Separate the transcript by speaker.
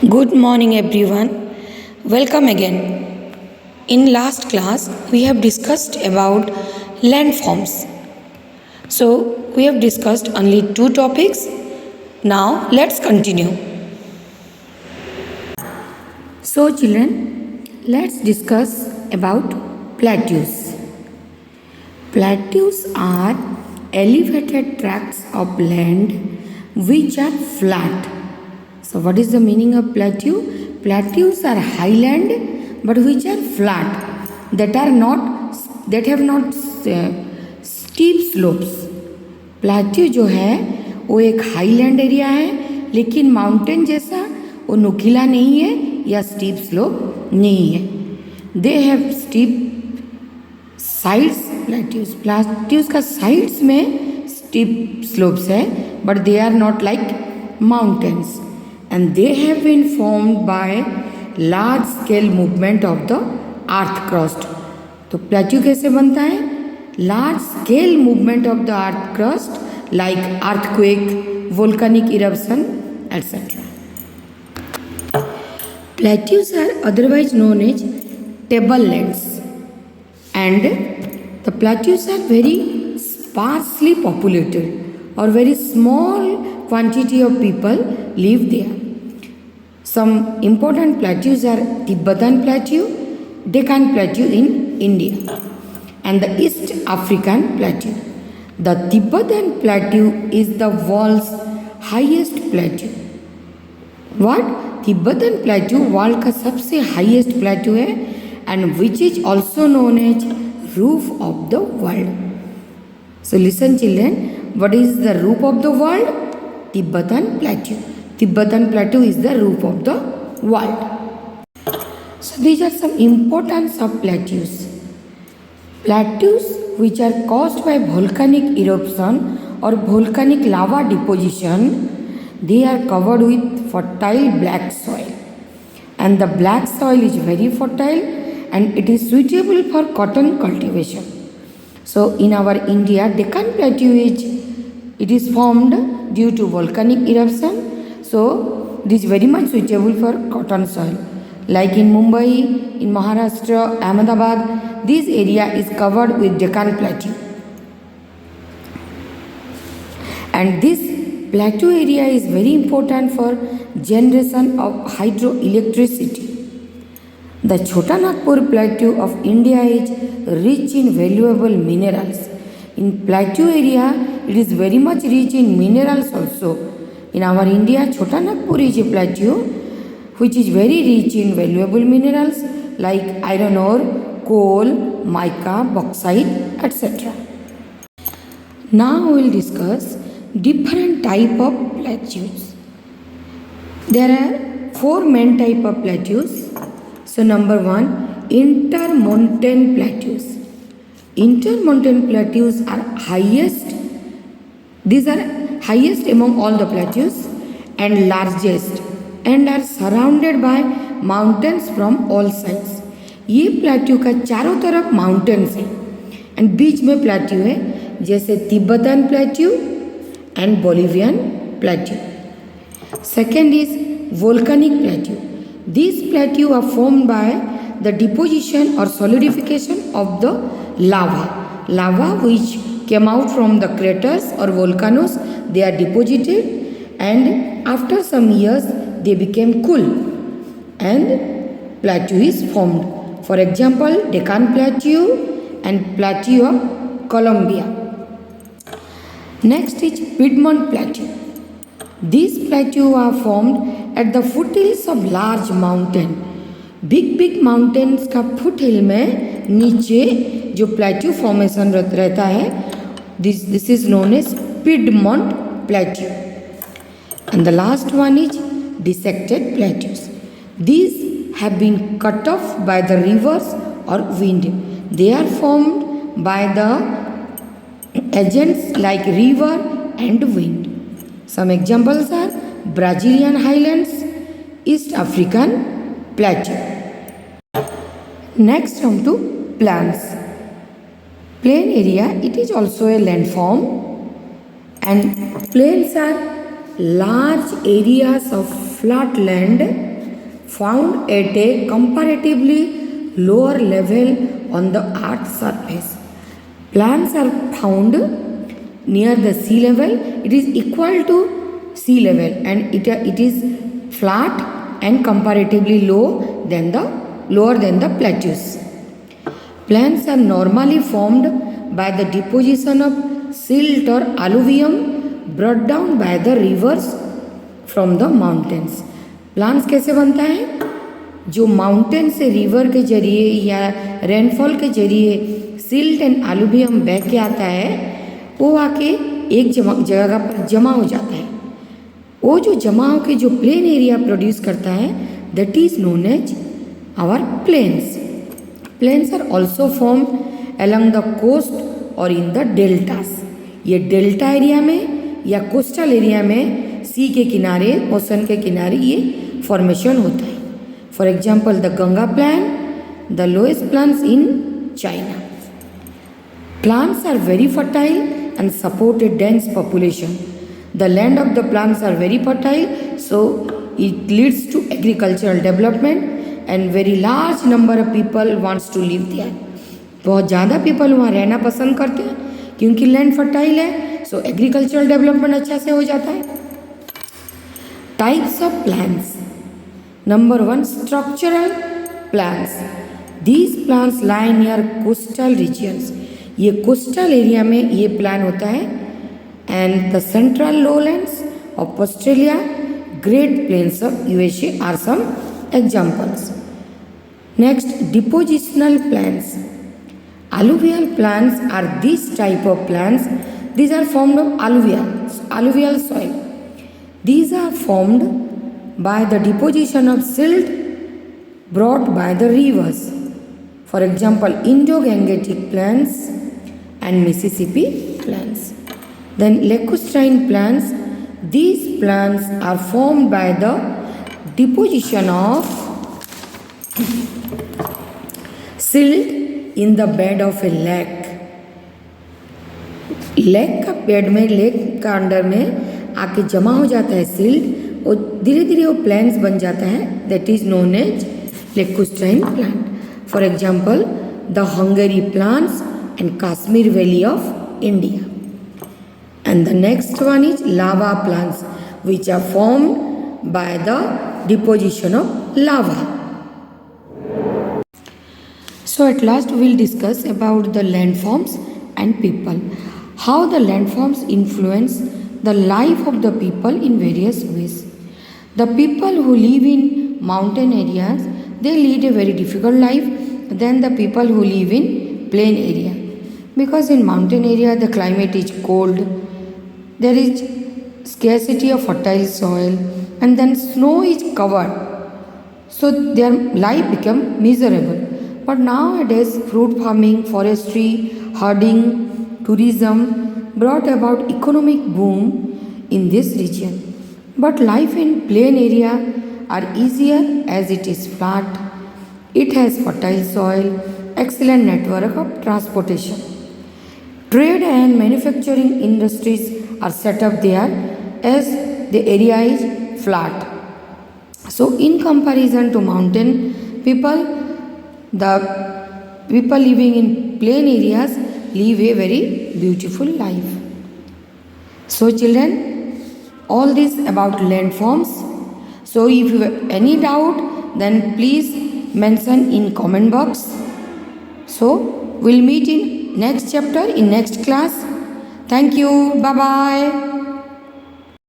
Speaker 1: Good morning, everyone. Welcome again. In last class, we have discussed about landforms. So, we have discussed only two topics. Now, let's continue. So, children, let's discuss about plateaus. Plateaus are elevated tracts of land which are flat. So, what is the meaning of plateau? Plateaus are highland but which are flat, that have not steep slopes. Plateau जो है वो एक highland area है लेकिन mountain जैसा वो नुकीला नहीं है या स्टीप स्लोप नहीं है. They have steep sides. Plateaus का साइड्स में स्टीप स्लोप्स है but they are not like mountains and they have been formed by large scale movement of the earth crust. तो प्लेट्यू कैसे बनता है? Large scale movement of the earth crust like earthquake, volcanic eruption etcetera. Plateaus are otherwise known as tablelands and the plateaus are very sparsely populated or very small quantity of people live there. Some important plateaus are Tibetan Plateau, Deccan Plateau in India and the East African Plateau. The Tibetan Plateau is the world's highest plateau. What? Tibetan Plateau world का सबसे highest plateau है and which is also known as roof of the world. So listen children, what is the roof of the world? Tibetan Plateau. Tibetan Plateau is the roof of the world. So these are some importance of plateaus. Plateaus which are caused by volcanic eruption or volcanic lava deposition, they are covered with fertile black soil. And the black soil is very fertile and it is suitable for cotton cultivation. So in our India, Deccan Plateau is formed due to volcanic eruption. So it is very much suitable for cotton soil. Like in Mumbai, in Maharashtra, Ahmedabad, this area is covered with Deccan Plateau. And this plateau area is very important for generation of hydroelectricity. The Chota Nagpur Plateau of India is rich in valuable minerals. In plateau area, it is very much rich in minerals also. In our India, Chota Nagpur is a plateau which is very rich in valuable minerals like iron ore, coal, mica, bauxite, etc. Now we will discuss different type of plateaus. There are four main type of plateaus. So number one, intermontane plateaus. Intermontane plateaus are highest. These are highest among all the plateaus and largest and are surrounded by mountains from all sides. ये plateau का चारों तरफ mountains है and बीच में plateau है जैसे Tibetan plateau and Bolivian plateau. Second is volcanic plateau. These plateaus are formed by the deposition or solidification of the lava which came out from the craters or volcanoes. They are deposited and after some years they became cool and plateau is formed. For example, Deccan Plateau and Plateau of Colombia. Next is Piedmont Plateau. These plateaus are formed at the foothills of large mountain. Big mountains का foothill में नीचे जो plateau formation रहता है this is known as piedmont plateau. And the last one is dissected plateaus. These have been cut off by the rivers और wind. They are formed by the agents like river and wind. Some examples are Brazilian highlands, east African plateau. Next come to plains. Plain area, it is also a landform and plains are large areas of flat land found at a comparatively lower level on the earth's surface. Plants are found near the sea level. It is equal to sea level, and it is flat and comparatively lower than the plateaus. Plants are normally formed by the deposition of silt or alluvium brought down by the rivers from the mountains. Plants कैसे बनता है? जो mountain से river के जरिए या rainfall के जरिए सिल्ट एंड alluvium बह के आता है, वो आके एक जगह पर जमा हो जाता है. वो जो जमा होकर जो प्लेन एरिया प्रोड्यूस करता है, that is known as our plains. Plains are also form along the coast और इन द डेल्टास. ये डेल्टा एरिया में या कोस्टल एरिया में सी के किनारे, ओशन के किनारे ये फॉर्मेशन होता है. For example the Ganga plan, the lowest plants in China. Plants are very fertile and support a dense population. The land of the plants are very fertile, so it leads to agricultural development and very large number of people wants to live there. बहुत ज़्यादा people वहाँ रहना पसंद करते हैं क्योंकि land fertile है, सो agricultural development अच्छा से हो जाता है. Types of plants. Number 1, structural plants. These plants lie near coastal regions. ये कोस्टल एरिया में ये प्लान होता है. And the central lowlands of Australia, great plains of USA are some examples. Next, depositional plants. Alluvial plants are this type of plants. These are formed of alluvial soil. These are formed by the deposition of silt brought by the rivers. For example, Indo-Gangetic plants and Mississippi plants. Then lacustrine plants. These plants are formed by the deposition of silt in the bed of A lake. Lake का bed में, lake का under में आके जमा हो जाता है silt और धीरे धीरे वो प्लांट्स बन जाता है. That is known as lacustrine plant. For example the Hungary plants and Kashmir valley of India. And the next one is lava plants which are formed by the deposition of lava. So at last we will discuss about the landforms and people. How the landforms influence the life of the people in various ways. The people who live in mountain areas, they lead a very difficult life than the people who live in plain area. Because in mountain area the climate is cold, there is scarcity of fertile soil, and then snow is covered. So their life become miserable. But nowadays fruit farming, forestry, herding, tourism brought about economic boom in this region. But life in plain area are easier as it is flat. It has fertile soil, excellent network of transportation. Trade and manufacturing industries are set up there as the area is flat. So in comparison to mountain people, the people living in plain areas live a very beautiful life. So children, all this about landforms. So if you have any doubt, then please mention in comment box. So we'll meet in next chapter in next class. Thank you. Bye bye.